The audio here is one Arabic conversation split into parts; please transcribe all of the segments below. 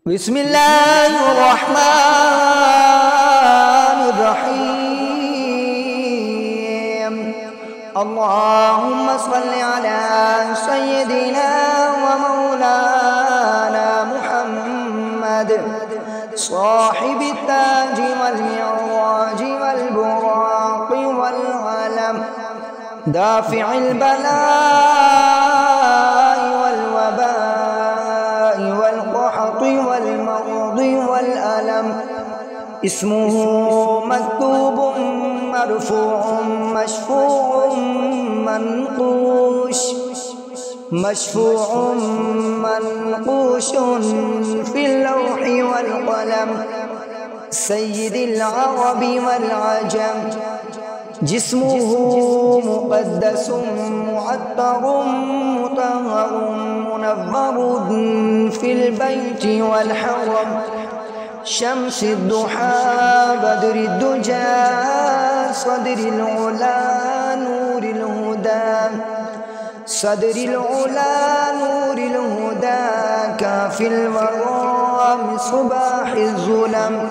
بسم الله الرحمن الرحيم. اللهم صل على سيدنا ومولانا محمد صاحب التاج والمعراج والبراق والعلم دافع البلاء والوباء والقحط والمرض والألم. اسمه مكتوب مرفوع مشفوع منقوش منقوش في اللوح والقلم. سيد العرب والعجم. جسمه مقدس معطر مطهر منور في البيت والحرم. شمس الضحى بدر الدجى صدر العلا نور الهدى صدر العلا نور الهدى كافي الورى صباح الظلم.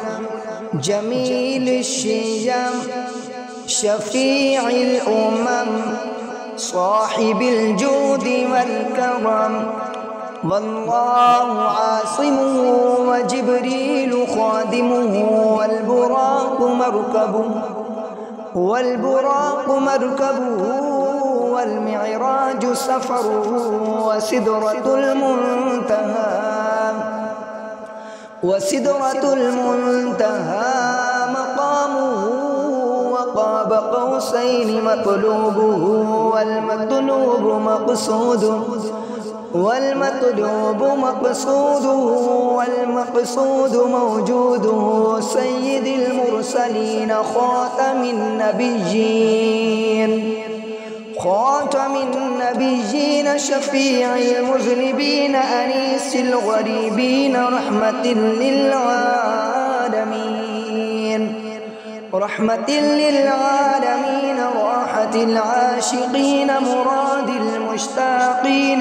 جميل الشيم شفيع الأمم صاحب الجود والكرم. والله عاصمه وجبريل خادمه والبراق مركبه والمعراج سفره وسدرة المنتهى مقامه. وقاب قوسين مطلوبه والمقصود موجوده. سيد المرسلين خاتم النبيين شفيع المذنبين أنيس الغريبين رحمة للعالمين راحة العاشقين مراد المشتاقين.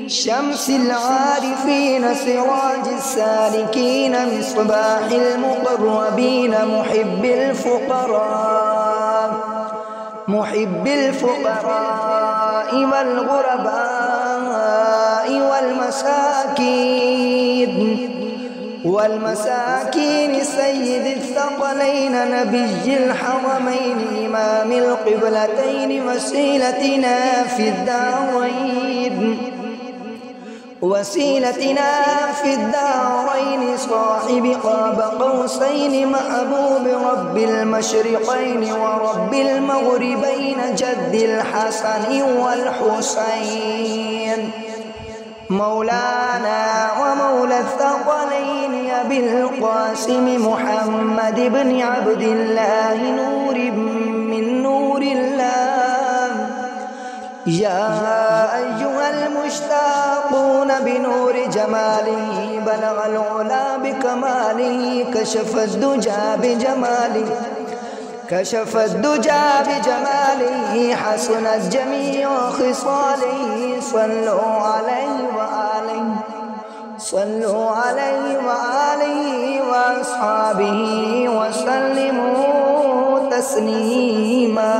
شمس العارفين سراج السالكين مصباح المقربين محب الفقراء والغرباء والمساكين. سيد الثقلين نبي الحرمين إمام القبلتين وسيلتنا في الدارين. صاحب قاب قوسين محبوب رب المشرقين ورب المغربين جد الحسن والحسين. مولانا ومولى الثقلين أبي القاسم محمد بن عبد الله نور من نور الله. يا أيها المشتاقون بنور جماله بلغ العلا بكماله. كشف الدجى بجماله حسنت جميع خصاله. صلوا عليه وآله وأصحابه وسلموا تسليما.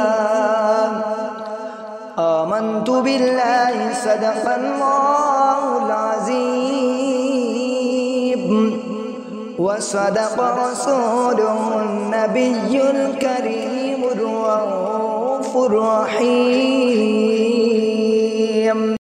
آمنت بالله صدق الله العظيم وصدق رسوله النبي الكريم الرؤوف الرحيم.